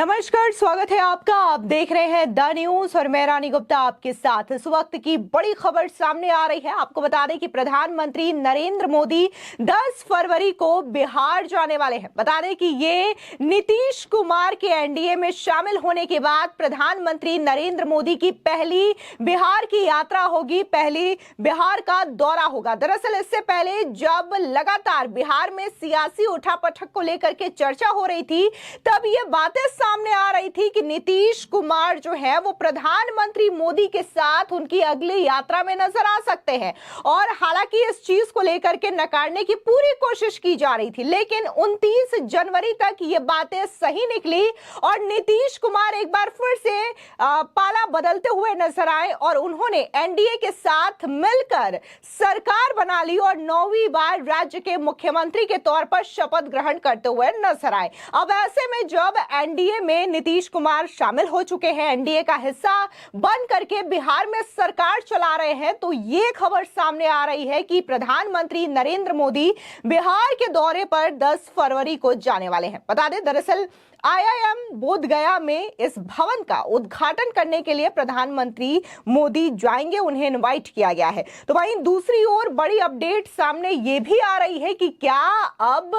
नमस्कार, स्वागत है आपका। आप देख रहे हैं द न्यूज और मैं रानी गुप्ता आपके साथ। इस वक्त की बड़ी खबर सामने आ रही है। आपको बता दें कि प्रधानमंत्री नरेंद्र मोदी 10 फरवरी को बिहार जाने वाले हैं। बता दें कि ये नीतीश कुमार के एनडीए में शामिल होने के बाद प्रधानमंत्री नरेंद्र मोदी की पहली बिहार की यात्रा होगी, पहली बिहार का दौरा होगा। दरअसल इससे पहले जब लगातार बिहार में सियासी उठापटक को लेकर के चर्चा हो रही थी, तब ये बातें सामने आ रही थी कि नीतीश कुमार जो है वो प्रधानमंत्री मोदी के साथ उनकी अगली यात्रा में नजर आ सकते हैं। और हालांकि इस चीज को लेकर के नकारने की पूरी कोशिश की जा रही थी, लेकिन 29 जनवरी तक ये बातें सही निकली और नीतीश कुमार एक बार फिर से पाला बदलते हुए नजर आए और उन्होंने एनडीए के साथ मिलकर सरकार बना ली और 9वीं बार राज्य के मुख्यमंत्री के तौर पर शपथ ग्रहण करते हुए नजर आए। अब ऐसे में जब एनडीए में नीतीश कुमार शामिल हो चुके हैं, एनडीए का हिस्सा बन करके बिहार में सरकार चला रहे हैं, तो ये खबर सामने आ रही है कि प्रधानमंत्री नरेंद्र मोदी बिहार के दौरे पर 10 फरवरी को जाने वाले हैं। बता दें, दरअसल आईआईएम बोधगया में इस भवन का उद्घाटन करने के लिए प्रधानमंत्री मोदी जाएंगे, उन्हें इनवाइट किया गया है। तो वहीं दूसरी ओर बड़ी अपडेट सामने ये भी आ रही है कि क्या अब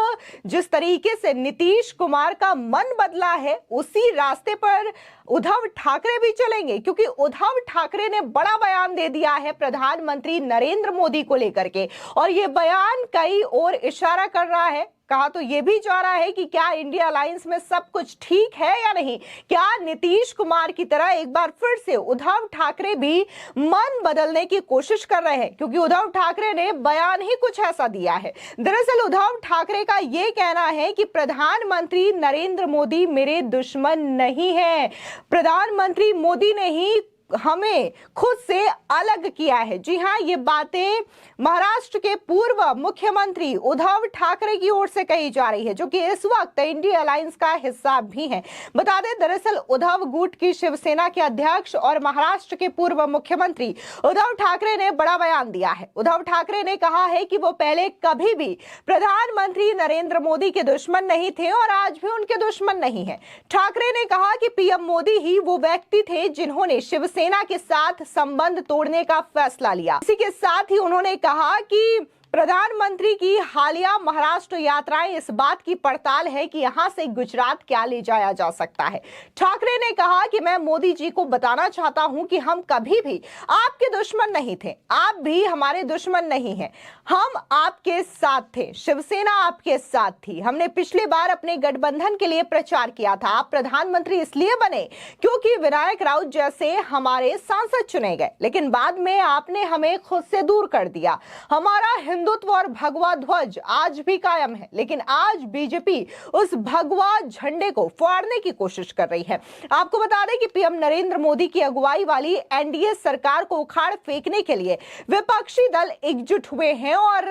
जिस तरीके से नीतीश कुमार का मन बदला है, उसी रास्ते पर उद्धव ठाकरे भी चलेंगे, क्योंकि उद्धव ठाकरे ने बड़ा बयान दे दिया है प्रधानमंत्री नरेंद्र मोदी को लेकर के, और ये बयान कई और इशारा कर रहा है। कहा तो यह भी जा रहा है कि क्या इंडिया अलायंस में सब कुछ ठीक है या नहीं, क्या नीतीश कुमार की तरह एक बार फिर से उद्धव ठाकरे भी मन बदलने की कोशिश कर रहे हैं, क्योंकि उद्धव ठाकरे ने बयान ही कुछ ऐसा दिया है। दरअसल उद्धव ठाकरे का यह कहना है कि प्रधानमंत्री नरेंद्र मोदी मेरे दुश्मन नहीं है, प्रधानमंत्री मोदी ने ही हमें खुद से अलग किया है। जी हां, ये बातें महाराष्ट्र के पूर्व मुख्यमंत्री उद्धव ठाकरे की ओर से कही जा रही है, जो कि इस वक्त इंडिया अलायंस का हिस्सा भी हैं। बता दें, दरअसल उद्धव गुट की शिवसेना के अध्यक्ष और महाराष्ट्र के पूर्व मुख्यमंत्री उद्धव ठाकरे ने बड़ा बयान दिया है। उद्धव ठाकरे ने कहा है कि वो पहले कभी भी प्रधानमंत्री नरेंद्र मोदी के दुश्मन नहीं थे और आज भी उनके दुश्मन नहीं है। ठाकरे ने कहा कि पीएम मोदी ही वो व्यक्ति थे जिन्होंने शिवसेना के साथ संबंध तोड़ने का फैसला लिया। इसी के साथ ही उन्होंने कहा कि प्रधानमंत्री की हालिया महाराष्ट्र यात्राएं इस बात की पड़ताल है कि यहां से गुजरात क्या ले जाया जा सकता है। ठाकरे ने कहा कि मैं मोदी जी को बताना चाहता हूं कि हम कभी भी आपके दुश्मन नहीं थे, आप भी हमारे दुश्मन नहीं हैं, हम आपके साथ थे, शिवसेना आपके साथ थी। हमने पिछली बार अपने गठबंधन के लिए प्रचार किया था। आप प्रधानमंत्री इसलिए बने क्योंकि विनायक राउत जैसे हमारे सांसद चुने गए, लेकिन बाद में आपने हमें खुद से दूर कर दिया। हमारा हिंदुत्व और भगवा ध्वज आज भी कायम है, लेकिन आज बीजेपी उस भगवा झंडे को फाड़ने की कोशिश कर रही है। आपको बता दें कि पीएम नरेंद्र मोदी की अगुवाई वाली एनडीए सरकार को उखाड़ फेंकने के लिए विपक्षी दल एकजुट हुए हैं और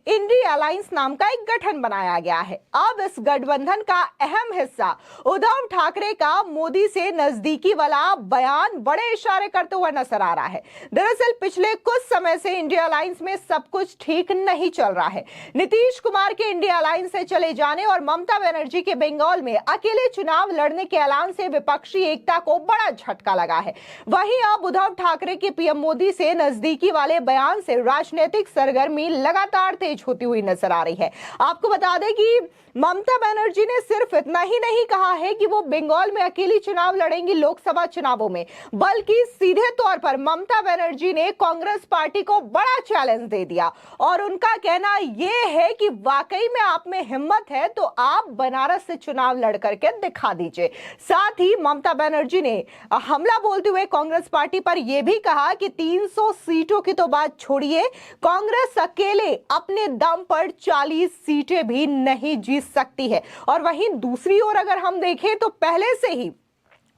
इंडिया अलायंस नाम का एक गठन बनाया गया है। अब इस गठबंधन का अहम हिस्सा उद्धव ठाकरे का मोदी से नजदीकी वाला बयान बड़े इशारे करते हुए नजर आ रहा है। दरअसल पिछले कुछ समय से इंडिया अलायंस में सब कुछ ठीक नहीं चल रहा है। नीतीश कुमार के इंडिया अलायंस से चले जाने और ममता बनर्जी के बंगाल में अकेले चुनाव लड़ने के ऐलान से विपक्षी एकता को बड़ा झटका लगा है। वहीं अब उद्धव ठाकरे के पीएम मोदी से नजदीकी वाले बयान से राजनीतिक सरगर्मी लगातार तेज होती हुई नजर आ रही है। आपको बता दें कि ममता बनर्जी ने सिर्फ इतना ही नहीं कहा है कि वो बंगाल में अकेली चुनाव लड़ेंगी लोकसभा चुनावों में, बल्कि सीधे तौर पर ममता बनर्जी ने कांग्रेस पार्टी को बड़ा चैलेंज दे दिया और उनका कहना यह है कि वाकई में आप में हिम्मत है तो आप बनारस से चुनाव लड़ करके दिखा दीजिए। साथ ही ममता बनर्जी ने हमला बोलते हुए कांग्रेस पार्टी पर यह भी कहा कि 300 सीटों की तो बात छोड़िए, कांग्रेस अकेले अपने दम पर 40 सीटें भी नहीं जीत सकती है। और वहीं दूसरी ओर अगर हम देखें तो पहले से ही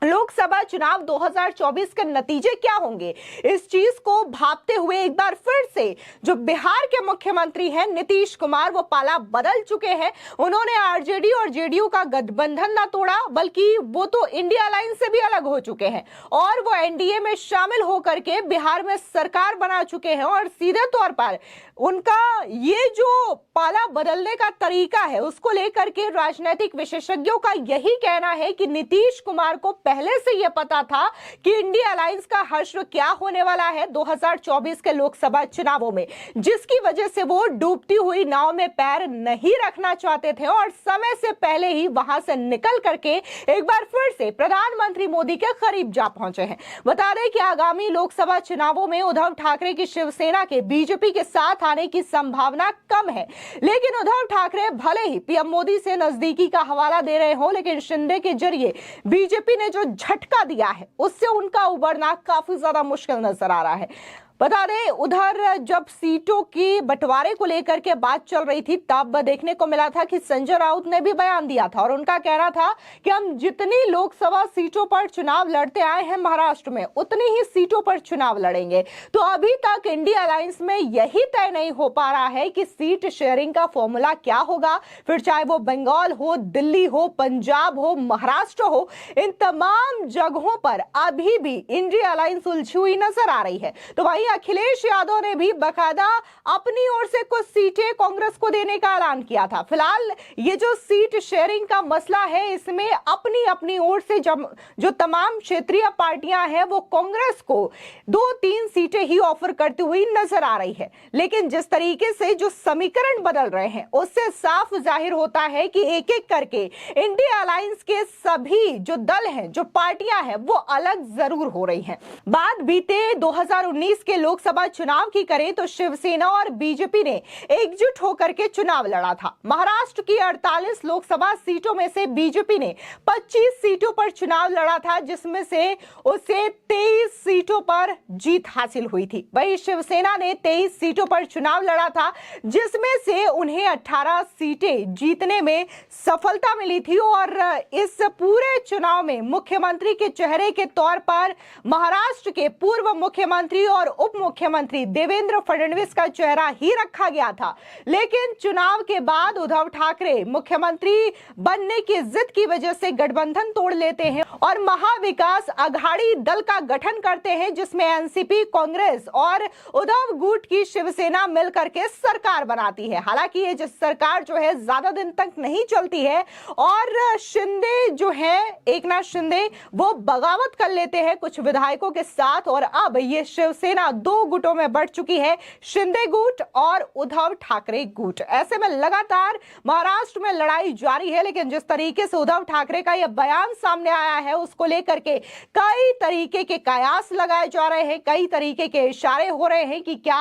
लोकसभा चुनाव 2024 के नतीजे क्या होंगे, इस चीज को भांपते हुए एक बार फिर से जो बिहार के मुख्यमंत्री हैं नीतीश कुमार, वो पाला बदल चुके हैं। उन्होंने आरजेडी और जेडीयू का गठबंधन ना तोड़ा, बल्कि वो तो इंडिया अलायंस से भी अलग हो चुके हैं और वो एनडीए में शामिल होकर के बिहार में सरकार बना चुके हैं। और सीधे तौर पर उनका ये जो पाला बदलने का तरीका है, उसको लेकर के राजनीतिक विशेषज्ञों का यही कहना है कि नीतीश कुमार को पहले से यह पता था कि इंडिया अलायंस का हश्र क्या होने वाला है 2024 के लोकसभा चुनावों में, जिसकी वजह से वो डूबती हुई नाव में पैर नहीं रखना चाहते थे और समय से पहले ही वहां से निकल करके एक बार फिर से प्रधानमंत्री मोदी के करीब जा पहुंचे हैं। बता दें कि आगामी लोकसभा चुनावों में उद्धव ठाकरे की शिवसेना के बीजेपी के साथ आने की संभावना कम है, लेकिन उद्धव ठाकरे भले ही पीएम मोदी से नजदीकी का हवाला दे रहे हो, लेकिन शिंदे के जरिए बीजेपी ने जो झटका दिया है उससे उनका उबरना काफी ज्यादा मुश्किल नजर आ रहा है। बता दें, उधर जब सीटों की बंटवारे को लेकर के बात चल रही थी, तब देखने को मिला था कि संजय राउत ने भी बयान दिया था और उनका कहना था कि हम जितनी लोकसभा सीटों पर चुनाव लड़ते आए हैं महाराष्ट्र में, उतनी ही सीटों पर चुनाव लड़ेंगे। तो अभी तक इंडिया अलायंस में यही तय नहीं हो पा रहा है कि सीट शेयरिंग का फॉर्मूला क्या होगा, फिर चाहे वो बंगाल हो, दिल्ली हो, पंजाब हो, महाराष्ट्र हो, इन तमाम जगहों पर अभी भी इंडिया अलायंस उलझी हुई नजर आ रही है। तो वहीं अखिलेश यादव ने भी बकायदा अपनी ओर से कुछ सीटें कांग्रेस को देने का ऐलान किया था। फिलहाल ये जो सीट शेयरिंग का मसला है, इसमें अपनी अपनी ओर से जो तमाम क्षेत्रीय पार्टियां हैं वो कांग्रेस को 2-3 सीटें ही ऑफर करती हुई नजर आ रही है। लेकिन जिस तरीके से जो समीकरण बदल रहे हैं, उससे साफ जाहिर होता है कि एक एक करके इंडिया अलायंस के सभी जो दल हैं, जो पार्टियां हैं, वो अलग जरूर हो रही हैं। बात बीते 2019 के लोकसभा चुनाव की करें तो शिवसेना और बीजेपी ने एकजुट होकर के चुनाव लड़ा था। महाराष्ट्र की 48 लोकसभा सीटों में से बीजेपी ने 25 सीटों पर चुनाव लड़ा था, जिसमें से उसे 23 सीटों पर जीत हासिल हुई थी। वहीं शिवसेना ने 23 सीटों पर चुनाव लड़ा था, जिसमें से उन्हें 18 सीटें जीतने में सफलता मिली थी। और इस पूरे चुनाव में मुख्यमंत्री के चेहरे के तौर पर महाराष्ट्र के पूर्व मुख्यमंत्री और उप मुख्यमंत्री देवेंद्र फडणवीस का चेहरा ही रखा गया था। लेकिन चुनाव के बाद उद्धव ठाकरे मुख्यमंत्री बनने की जिद की वजह से गठबंधन तोड़ लेते हैं और महाविकास अघाड़ी दल का गठन करते हैं, जिसमें एनसीपी, कांग्रेस और उद्धव गुट की शिवसेना मिलकर के सरकार बनाती है। हालांकि ये जो सरकार जो है ज्यादा दिन तक नहीं चलती है और शिंदे जो है, एकनाथ शिंदे, वो बगावत कर लेते हैं कुछ विधायकों के साथ और अब ये शिवसेना 2 गुटों में बढ़ चुकी है, शिंदे गुट और उद्धव ठाकरे गुट। ऐसे में लगातार महाराष्ट्र में लड़ाई जारी है। लेकिन जिस तरीके से उद्धव ठाकरे का यह बयान सामने आया है, उसको लेकर के कई तरीके के कयास लगाए जा रहे हैं, कई तरीके के इशारे हो रहे हैं कि क्या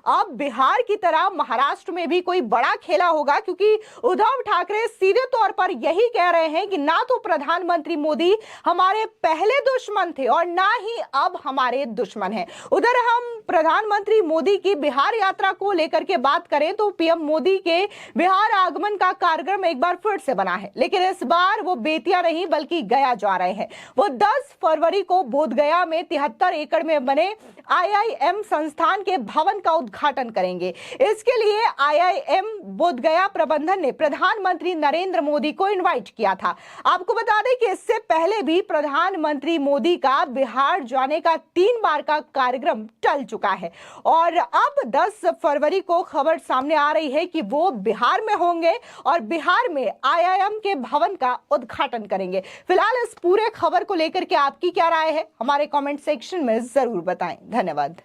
अब बिहार की तरह महाराष्ट्र में भी कोई बड़ा खेला होगा, क्योंकि उद्धव ठाकरे सीधे तौर पर यही कह रहे हैं कि ना तो प्रधानमंत्री मोदी हमारे पहले दुश्मन थे और ना ही अब हमारे दुश्मन हैं। उधर हम प्रधानमंत्री मोदी की बिहार यात्रा को लेकर के बात करें तो पीएम मोदी के बिहार आगमन का कार्यक्रम एक बार फिर से बना है, लेकिन इस बार वो बेतिया नहीं बल्कि गया जा रहे हैं। वो 10 फरवरी को बोधगया में 73 एकड़ में बने आईआईएम संस्थान के भवन का उद्घाटन करेंगे। इसके लिए आईआईएम बोधगया प्रबंधन ने प्रधानमंत्री नरेंद्र मोदी को इनवाइट किया था। आपको बता दें कि इससे पहले भी प्रधानमंत्री मोदी का बिहार जाने का 3 बार का कार्यक्रम टल चुका है और अब 10 फरवरी को खबर सामने आ रही है कि वो बिहार में होंगे और बिहार में आईआईएम के भवन का उद्घाटन करेंगे। फिलहाल इस पूरे खबर को लेकर के आपकी क्या राय है, हमारे कमेंट सेक्शन में जरूर बताएं। धन्यवाद।